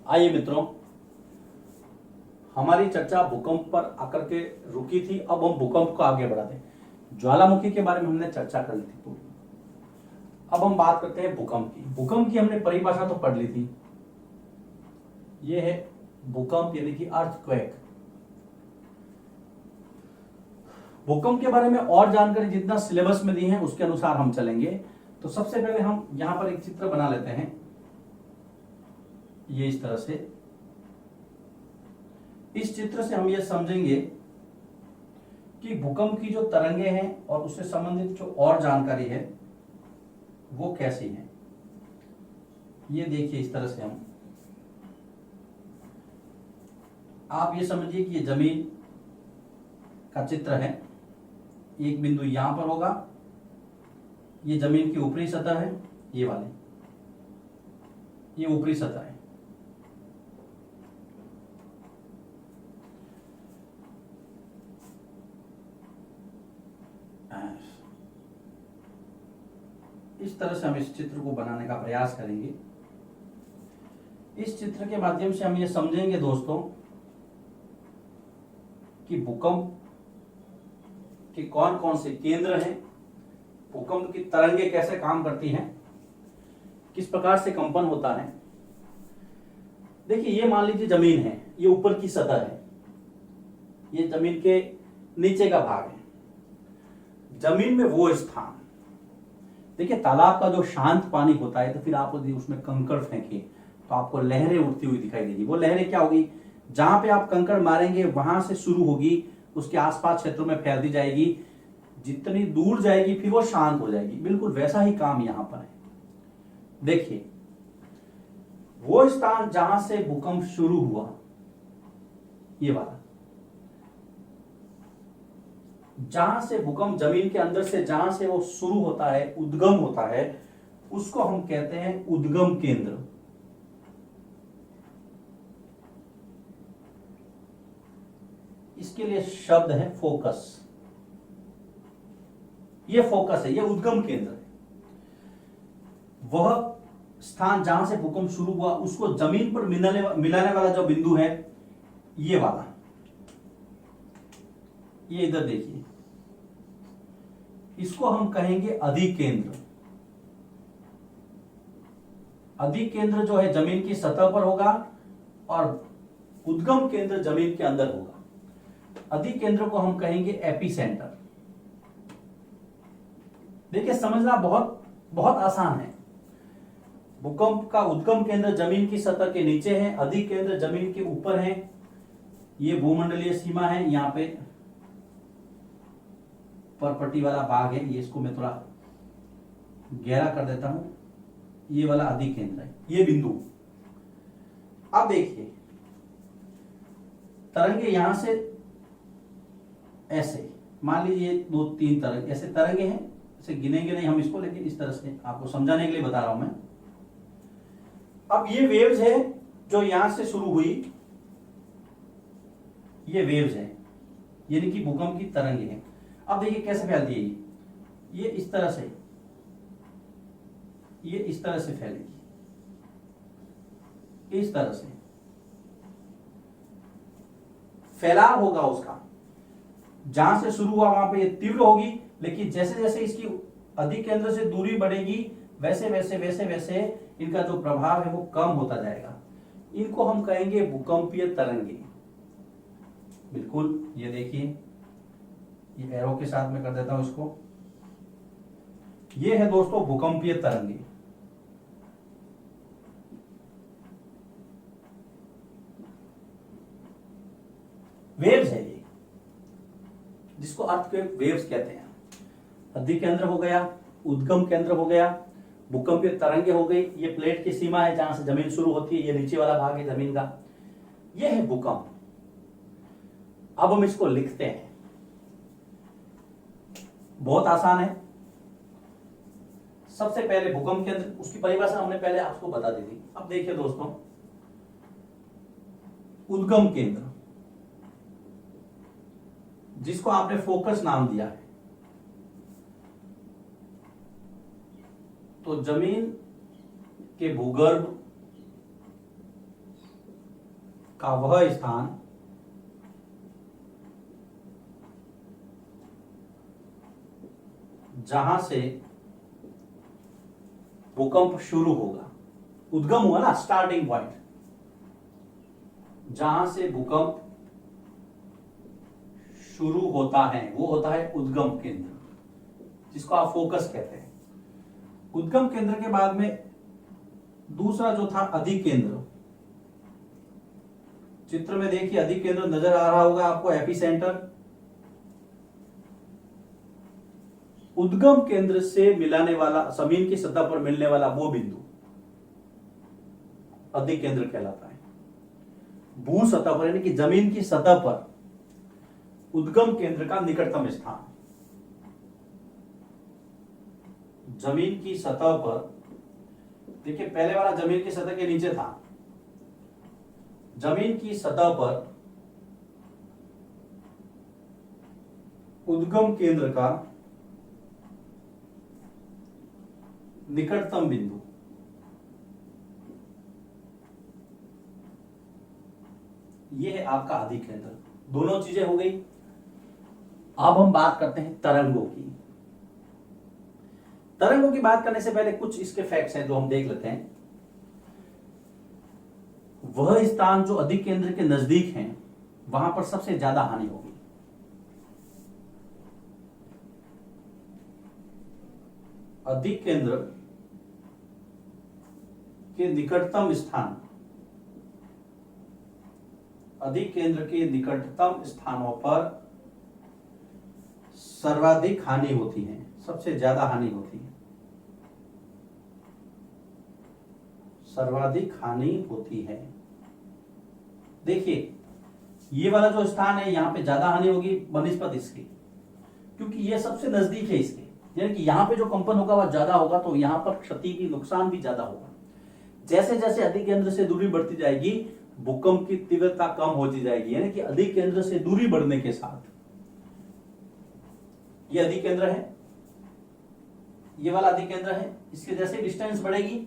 आइए मित्रों, हमारी चर्चा भूकंप पर आकर के रुकी थी। अब हम भूकंप को आगे बढ़ाते हैं। ज्वालामुखी के बारे में हमने चर्चा कर ली थी पूरी। अब हम बात करते हैं भूकंप की। भूकंप की हमने परिभाषा तो पढ़ ली थी। यह है भूकंप यानी कि अर्थक्वेक। भूकंप के बारे में और जानकारी जितना सिलेबस में दी है उसके अनुसार हम चलेंगे। तो सबसे पहले हम यहां पर एक चित्र बना लेते हैं, ये इस तरह से। इस चित्र से हम ये समझेंगे कि भूकंप की जो तरंगे हैं और उससे संबंधित जो और जानकारी है वो कैसी है। ये देखिए, इस तरह से हम, आप ये समझिए कि ये जमीन का चित्र है। एक बिंदु यहां पर होगा, ये जमीन की ऊपरी सतह है, ये वाली, ये ऊपरी सतह है। इस तरह से हम इस चित्र को बनाने का प्रयास करेंगे। इस चित्र के माध्यम से हम ये समझेंगे दोस्तों कि भूकंप के कौन कौन से केंद्र हैं, भूकंप की तरंगे कैसे काम करती हैं, किस प्रकार से कंपन होता है। देखिए, ये मान लीजिए जमीन है, ये ऊपर की सतह है, ये जमीन के नीचे का भाग है। जमीन में वो स्थान, देखिए तालाब का जो शांत पानी होता है, तो फिर आप उसमें कंकड़ फेंके तो आपको लहरें उठती हुई दिखाई देगी। वो लहरें क्या होगी, जहां पे आप कंकड़ मारेंगे वहां से शुरू होगी, उसके आसपास क्षेत्रों में फैलती जाएगी, जितनी दूर जाएगी फिर वो शांत हो जाएगी। बिल्कुल वैसा ही काम यहां पर है। देखिए, वो स्थान जहां से भूकंप शुरू हुआ, ये वाला, जहां से भूकंप जमीन के अंदर से जहां से वो शुरू होता है, उद्गम होता है, उसको हम कहते हैं उद्गम केंद्र। इसके लिए शब्द है फोकस। ये फोकस है, ये उद्गम केंद्र है। वह स्थान जहां से भूकंप शुरू हुआ उसको जमीन पर मिलाने वाला जो बिंदु है, ये वाला, ये इधर देखिए, इसको हम कहेंगे अधिकेंद्र। अधिकेंद्र जो है जमीन की सतह पर होगा और उद्गम केंद्र जमीन के अंदर होगा। अधिकेंद्र को हम कहेंगे एपिसेंटर। देखिए, समझना बहुत बहुत आसान है। भूकंप का उद्गम केंद्र जमीन की सतह के नीचे है, अधिकेंद्र जमीन के ऊपर है। ये भूमंडलीय सीमा है, यहां पे परपट्टी वाला भाग है, ये इसको मैं थोड़ा गहरा कर देता हूं। ये वाला अधिकेंद्र है, ये बिंदु। अब देखिए, तरंगे यहां से ऐसे, मान लीजिए 2-3 तरंगे, ऐसे तरंगे हैं, ऐसे गिनेंगे नहीं हम इसको, लेकिन इस तरह से आपको समझाने के लिए बता रहा हूं मैं। अब ये वेव्स है जो यहां से शुरू हुई, ये वेव्स है, यानी कि भूकंप की तरंगे हैं। अब देखिए कैसे फैलती है ये इस तरह से, ये इस तरह से फैलेगी, इस तरह से फैलाव होगा उसका। जहां से शुरू हुआ वहां पे ये तीव्र होगी, लेकिन जैसे जैसे इसकी अधिकेंद्र से दूरी बढ़ेगी वैसे वैसे वैसे वैसे इनका जो प्रभाव है वो कम होता जाएगा। इनको हम कहेंगे भूकंपीय तरंगे। बिल्कुल, ये देखिए, ये एरो के साथ में कर देता हूं इसको। ये है दोस्तों भूकंपीय तरंगे। वेव्स है ये, जिसको अर्थक्वेक वेव्स कहते हैं। अधिकेंद्र हो गया, उद्गम केंद्र हो गया, भूकंपीय तरंगे हो गई। ये प्लेट की सीमा है जहां से जमीन शुरू होती है, ये नीचे वाला भाग है जमीन का, ये है भूकंप। अब हम इसको लिखते हैं, बहुत आसान है। सबसे पहले भूकंप केंद्र, उसकी परिभाषा हमने पहले आपको बता दी थी। अब देखिए दोस्तों, उद्गम केंद्र, जिसको आपने फोकस नाम दिया है, तो जमीन के भूगर्भ का वह स्थान जहां से भूकंप शुरू होगा। उद्गम हुआ ना, स्टार्टिंग पॉइंट, जहां से भूकंप शुरू होता है वो होता है उद्गम केंद्र, जिसको आप फोकस कहते हैं। उद्गम केंद्र के बाद में दूसरा जो था अधिकेंद्र, चित्र में देखिए अधिकेंद्र नजर आ रहा होगा आपको, एपिसेंटर। उद्गम केंद्र से मिलाने वाला, जमीन की सतह पर मिलने वाला वो बिंदु अधिकेंद्र कहलाता है। भू सतह पर यानी कि जमीन की सतह पर उद्गम केंद्र का निकटतम स्थान, जमीन की सतह पर, देखिए पहले वाला जमीन की सतह के नीचे था, जमीन की सतह पर उद्गम केंद्र का निकटतम बिंदु, यह है आपका अधिकेंद्र। दोनों चीजें हो गई। अब हम बात करते हैं तरंगों की। तरंगों की बात करने से पहले कुछ इसके फैक्ट्स हैं जो हम देख लेते हैं। वह स्थान जो अधिकेंद्र के नजदीक हैं वहां पर सबसे ज्यादा हानि होगी। अधिकेंद्र के निकटतम स्थान, अधिकेंद्र के निकटतम स्थानों पर सर्वाधिक हानि होती है, सबसे ज्यादा हानि होती है, सर्वाधिक हानि होती है। देखिए ये वाला जो स्थान है यहां पे ज्यादा हानि होगी बनिस्पत इसकी, क्योंकि ये सबसे नजदीक है इसके, यानी कि यहां पे जो कंपन होगा वह ज्यादा होगा, तो यहां पर क्षति की, नुकसान भी ज्यादा होगा। जैसे जैसे अधिकेंद्र से दूरी बढ़ती जाएगी भूकंप की तीव्रता कम होती जाएगी, यानी कि अधिकेंद्र से दूरी बढ़ने के साथ, ये अधिकेंद्र है, ये वाला अधिकेंद्र है, इसके जैसे डिस्टेंस बढ़ेगी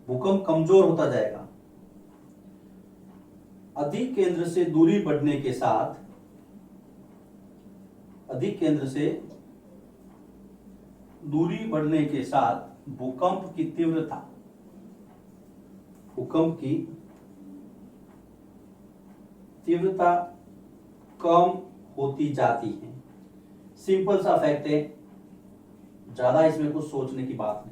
भूकंप कमजोर होता जाएगा। अधिकेंद्र से दूरी बढ़ने के साथ, अधिकेंद्र से दूरी बढ़ने के साथ भूकंप की तीव्रता, भूकंप की तीव्रता कम होती जाती है। सिंपल सा फैक्ट है, ज्यादा इसमें कुछ सोचने की बात नहीं।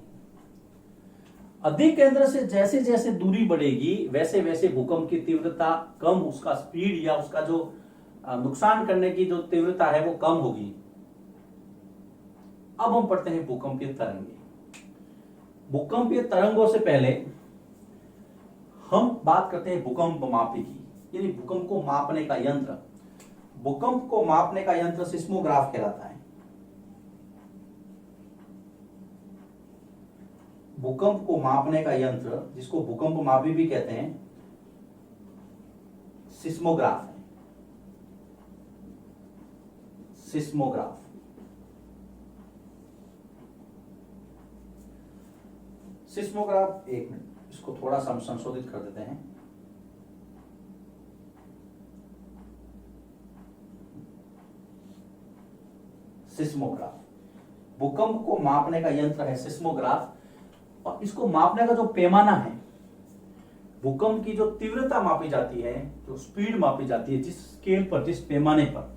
अधिकेंद्र से जैसे जैसे दूरी बढ़ेगी वैसे वैसे भूकंप की तीव्रता कम, उसका स्पीड या उसका जो नुकसान करने की जो तीव्रता है वो कम होगी। अब हम पढ़ते हैं भूकंपीय तरंगे। भूकंपीय तरंगों से पहले हम बात करते हैं भूकंप मापी की, यानी भूकंप को मापने का यंत्र। भूकंप को मापने का यंत्र सिस्मोग्राफ कहलाता है। भूकंप को मापने का यंत्र, जिसको भूकंप मापी भी कहते हैं, सिस्मोग्राफ है। सिस्मोग्राफ, सिस्मोग्राफ, एक मिनट इसको थोड़ा सा हम संशोधित कर देते हैं। सिस्मोग्राफ भूकंप को मापने का यंत्र है, सिस्मोग्राफ। और इसको मापने का जो पैमाना है, भूकंप की जो तीव्रता मापी जाती है, जो स्पीड मापी जाती है, जिस स्केल पर, जिस पैमाने पर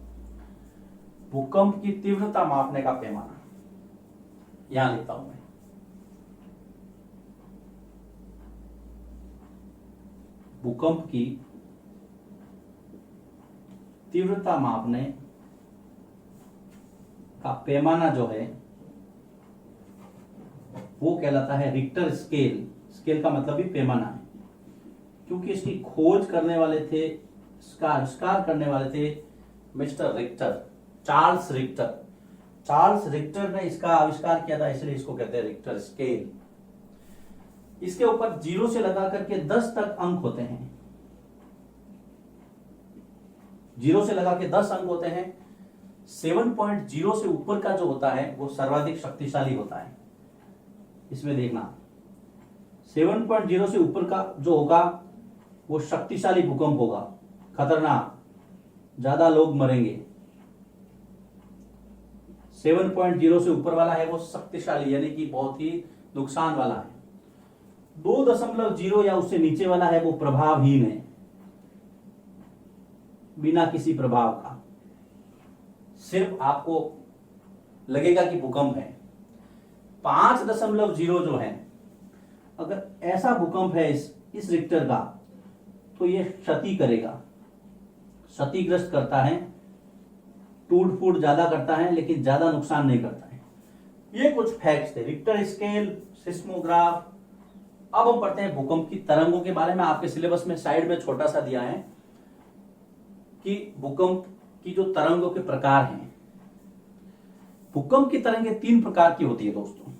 भूकंप की तीव्रता मापने का पैमाना, यहां लिखता हूं मैं। भूकंप की तीव्रता मापने का पैमाना जो है वो कहलाता है रिक्टर स्केल। स्केल का मतलब भी पैमाना है, क्योंकि इसकी खोज करने वाले थे, इसका आविष्कार करने वाले थे mister Richter, Charles Richter. Charles Richter ने इसका आविष्कार किया था, इसलिए इसको कहते हैं रिक्टर स्केल। इसके ऊपर 0 से लगा करके 10 तक अंक होते हैं। 0 से लगा के 10 अंक होते हैं। 7.0 से ऊपर का जो होता है वो सर्वाधिक शक्तिशाली होता है। इसमें देखना 7.0 से ऊपर का जो होगा वो शक्तिशाली भूकंप होगा, खतरनाक, ज्यादा लोग मरेंगे। 7.0 से ऊपर वाला है वो शक्तिशाली यानी कि बहुत ही नुकसान वाला है। 2.0 या उससे नीचे वाला है वो प्रभावहीन है, बिना किसी प्रभाव का, सिर्फ आपको लगेगा कि भूकंप है। 5.0 जो है, अगर ऐसा भूकंप है इस रिक्टर का तो ये क्षति करेगा, क्षतिग्रस्त करता है, टूट फूट ज्यादा करता है लेकिन ज्यादा नुकसान नहीं करता है। ये कुछ फैक्ट्स थे रिक्टर स्केल, सिस्मोग्राफ। अब हम पढ़ते हैं भूकंप की तरंगों के बारे में। आपके सिलेबस में साइड में छोटा सा दिया है कि भूकंप की जो तरंगों के प्रकार हैं। भूकंप की तरंगें 3 प्रकार की होती है दोस्तों।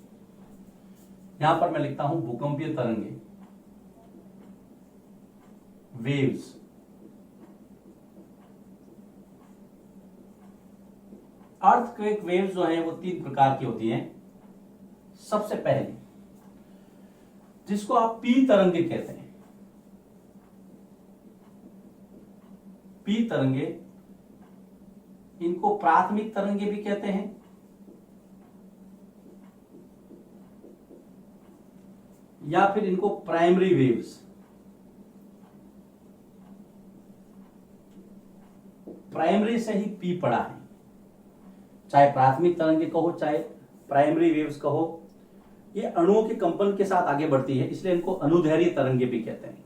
यहां पर मैं लिखता हूं भूकंपीय तरंगें, वेव्स। अर्थक्वेक वेव्स जो है वो 3 प्रकार की होती हैं। सबसे पहले जिसको आप पी तरंगे कहते हैं, पी तरंगे, इनको प्राथमिक तरंगे भी कहते हैं या फिर इनको प्राइमरी वेव्स, प्राइमरी से ही पी पड़ा है। चाहे प्राथमिक तरंगे कहो चाहे प्राइमरी वेव्स कहो, ये अणुओं के कंपन के साथ आगे बढ़ती है, इसलिए इनको अनुदैर्घ्य तरंगे भी कहते हैं।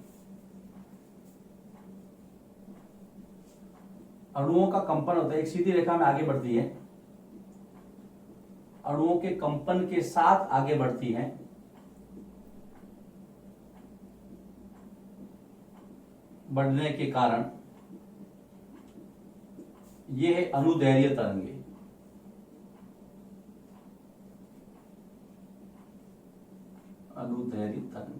अणुओं का कंपन होता है, एक सीधी रेखा में आगे बढ़ती है, अणुओं के कंपन के साथ आगे बढ़ती है, बढ़ने के कारण ये है अनुदैर्घ्य तरंगे। अनुदैर्घ्य तरंगे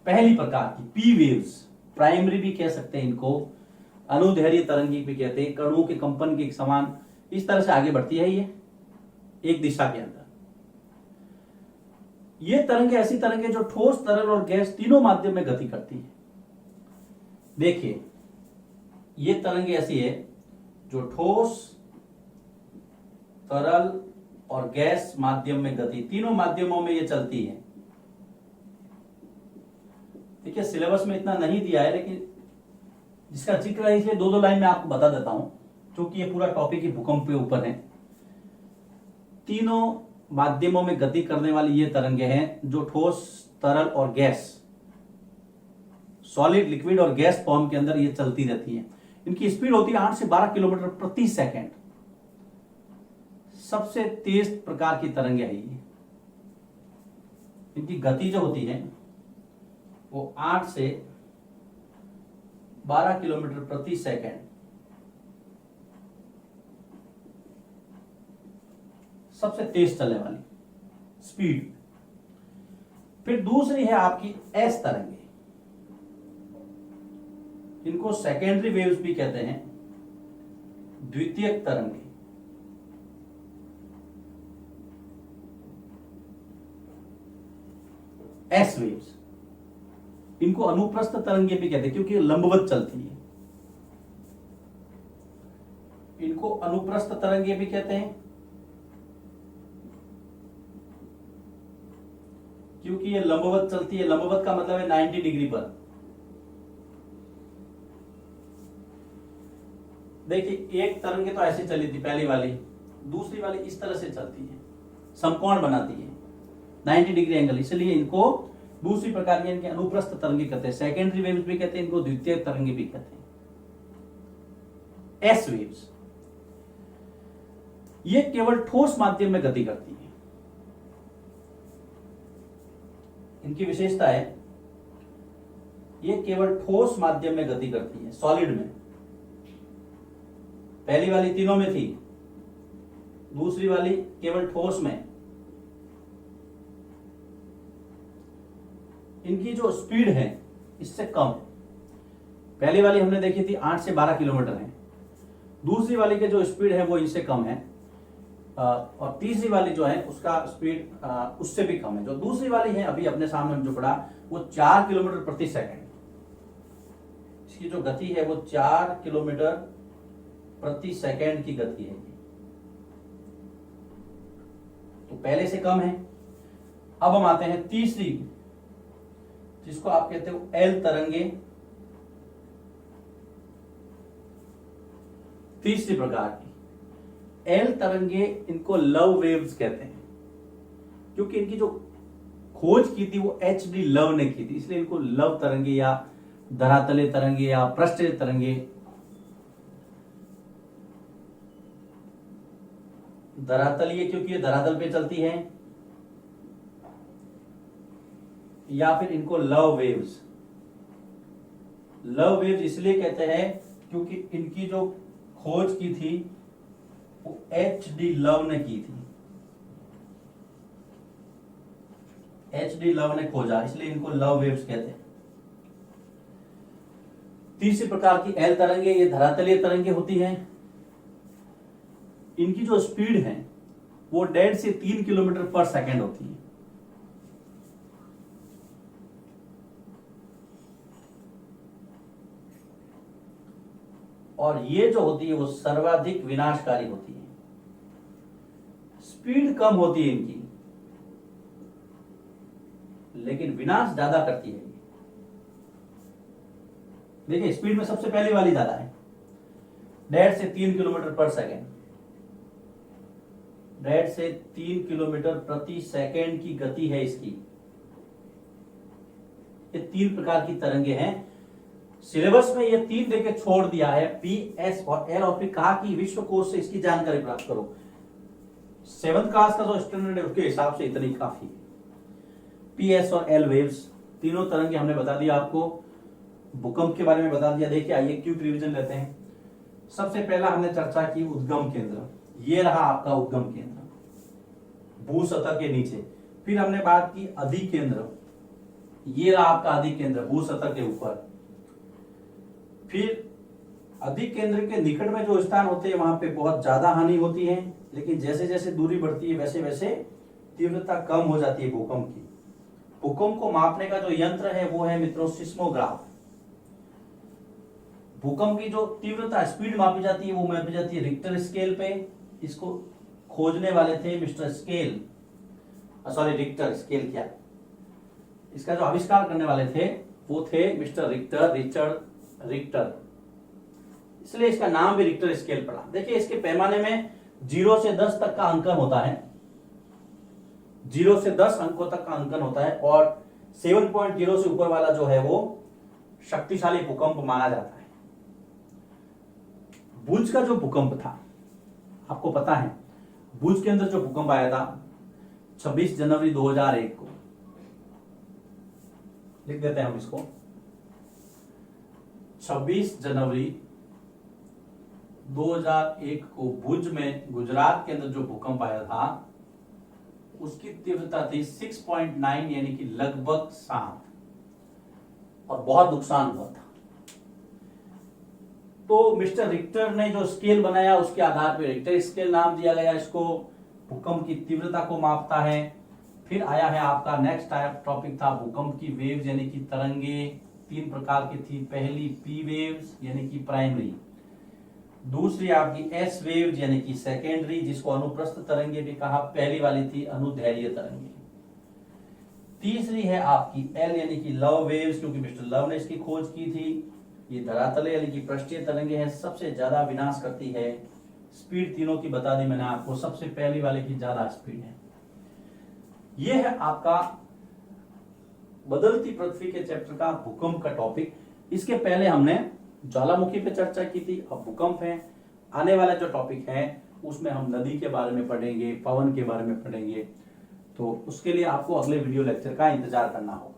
पहली प्रकार की पी वेव्स, प्राइमरी भी कह सकते हैं इनको, अनुदैर्घ्य तरंगी भी कहते हैं। कणों के कंपन के समान इस तरह से आगे बढ़ती है ये एक दिशा के अंदर। ये तरंगे ऐसी तरंगे जो ठोस, तरल और गैस तीनों माध्यम में गति करती है। देखिए ये तरंगे ऐसी है जो ठोस, तरल और गैस माध्यम में गति, तीनों माध्यमों में ये चलती है। देखिए सिलेबस में इतना नहीं दिया है लेकिन जिसका जिक्र है इसलिए 2-2 लाइन में आपको बता देता हूं, क्योंकि ये पूरा टॉपिक ही भूकंप के ऊपर है। तीनों माध्यमों में गति करने वाली ये तरंगे हैं जो ठोस, तरल और गैस, सॉलिड, लिक्विड और गैस फॉर्म के अंदर ये चलती रहती है। इनकी स्पीड होती है 8 से 12 किलोमीटर प्रति सेकंड। सबसे तेज प्रकार की तरंगे है ये। इनकी गति जो होती है वो 8 से 12 किलोमीटर प्रति सेकंड। सबसे तेज चलने वाली स्पीड। फिर दूसरी है आपकी एस तरंगे, इनको सेकेंडरी वेव्स भी कहते हैं, द्वितीयक तरंगे। एस वेव्स, इनको अनुप्रस्थ तरंगे भी कहते हैं क्योंकि लंबवत चलती है। इनको अनुप्रस्थ तरंगे भी कहते हैं क्योंकि ये लंबवत चलती है। लंबवत का मतलब है 90 डिग्री पर। देखिए एक तरंगे तो ऐसे चली थी पहली वाली, दूसरी वाली इस तरह से चलती है, समकोण बनाती है 90 डिग्री एंगल, इसलिए इनको दूसरी प्रकार की इनके अनुप्रस्थ तरंगे कहते हैं। सेकेंडरी वेव्स भी कहते हैं इनको, द्वितीय तरंगे भी कहते हैं। एस वेव्स ये केवल ठोस माध्यम में गति करती है। इनकी विशेषता है ये केवल ठोस माध्यम में गति करती है, सॉलिड में। पहली वाली तीनों में थी, दूसरी वाली केवल ठोस में। इनकी जो स्पीड है इससे कम। पहली वाली हमने देखी थी 8 से 12 किलोमीटर है, दूसरी वाली की जो स्पीड है वो इनसे कम है। और तीसरी वाली जो है उसका स्पीड उससे भी कम है। जो दूसरी वाली है अभी अपने सामने जो पड़ा वो 4 किलोमीटर प्रति सेकंड, इसकी जो गति है वो 4 किलोमीटर प्रति सेकंड की गति है, तो पहले से कम है। अब हम आते हैं तीसरी, जिसको आप कहते हो एल तरंगे। तीसरी प्रकार की एल तरंगे, इनको लव वेव्स कहते हैं, क्योंकि इनकी जो खोज की थी वो एच.डी. लव ने की थी, इसलिए इनको लव तरंगे या धरातलीय तरंगे या पृष्ठीय तरंगे, धरातलीय क्योंकि ये धरातल पे चलती है, या फिर इनको लव वेव्स। लव वेव्स इसलिए कहते हैं क्योंकि इनकी जो खोज की थी वो एच.डी. लव ने की थी, एच.डी. लव ने खोजा, इसलिए इनको लव वेव्स कहते हैं। तीसरी प्रकार की एल तरंगे, ये धरातलीय तरंगे होती हैं। इनकी जो स्पीड है वो 1.5 से 3 किलोमीटर पर सेकंड होती है। और ये जो होती है वो सर्वाधिक विनाशकारी होती है। स्पीड कम होती है इनकी, लेकिन विनाश ज्यादा करती है। देखिए स्पीड में सबसे पहली वाली ज्यादा है, 1.5 से 3 किलोमीटर पर सेकेंड, 1.5 से 3 किलोमीटर प्रति सेकेंड की गति है इसकी। ये 3 प्रकार की तरंगे हैं। सिलेबस में ये 3 देके छोड़ दिया है, पी, एस और एल, और फिर कहा कि विश्वकोश से इसकी जानकारी प्राप्त करो। 7th क्लास का जो स्टैंडर्ड है उसके हिसाब से इतनी काफी है। पी, एस और एल वेव्स तीनों तरंगे हमने बता दिया आपको। भूकंप के बारे में बता दिया। देखिए आइए क्विक रिवीजन लेते हैं। सबसे पहला हमने चर्चा की उद्गम केंद्र, ये रहा आपका उद्गम केंद्र भू सतह के नीचे। फिर हमने बात की अधिकेंद्र, ये रहा आपका अधिकेंद्र भू सतह के ऊपर। फिर अधिकेंद्र के निकट में जो स्थान होते हैं वहां पे बहुत ज्यादा हानि होती है, लेकिन जैसे जैसे दूरी बढ़ती है वैसे वैसे तीव्रता कम हो जाती है भूकंप की। भूकंप को मापने का जो यंत्र है वो है मित्रों सिस्मोग्राफ। भूकंप की जो तीव्रता स्पीड मापी जाती है वो मापी जाती है रिक्टर स्केल पे। इसको खोजने वाले थे mister scale, sorry Richter scale क्या, इसका जो आविष्कार करने वाले थे वो थे मिस्टर रिक्टर, रिचर्ड रिक्टर, इसलिए इसका नाम भी रिक्टर स्केल पड़ा। देखिए इसके पैमाने में 0 से 10 तक का अंकन होता है, 0 से 10 अंकों तक का अंकन होता है, और 7.0 से ऊपर वाला जो है वो शक्तिशाली भूकंप माना जाता है। भुज का जो भूकंप था आपको पता है, भुज के अंदर जो भूकंप आया था 26 जनवरी 2001 को, लिख देते हैं हम इसको, 26 जनवरी 2001 को भुज में गुजरात के अंदर जो भूकंप आया था उसकी तीव्रता थी 6.9 यानी कि लगभग 7, और बहुत नुकसान हुआ था। तो मिस्टर रिक्टर ने जो स्केल बनाया उसके आधार पर रिक्टर स्केल नाम दिया गया इसको, भूकंप की तीव्रता को मापता है। फिर आया है आपका नेक्स्ट टॉपिक था भूकंप की वेव्स यानी कि तरंगे। 3 प्रकार की थी, पहली पी वेव्स यानी कि प्राइमरी, दूसरी आपकी एस वेव्स यानी कि सेकेंडरी जिसको अनुप्रस्थ तरंगे भी कहा, पहली वाली थी अनुदैर्घ्य तरंगे, तीसरी है आपकी एल यानी कि लव वेव्स क्योंकि मिस्टर लव ने इसकी खोज की थी। ये धरातल यानी कि पृष्ठीय तरंगे हैं, सबसे ज्यादा विनाश करती है। स्पीड तीनों की बता दी मैंने आपको, सबसे पहली वाले की ज्यादा स्पीड है। ये है आपका बदलती पृथ्वी के चैप्टर का भूकंप का टॉपिक। इसके पहले हमने ज्वालामुखी पे चर्चा की थी, अब भूकंप है। आने वाला जो टॉपिक है उसमें हम नदी के बारे में पढ़ेंगे, पवन के बारे में पढ़ेंगे, तो उसके लिए आपको अगले वीडियो लेक्चर का इंतजार करना होगा।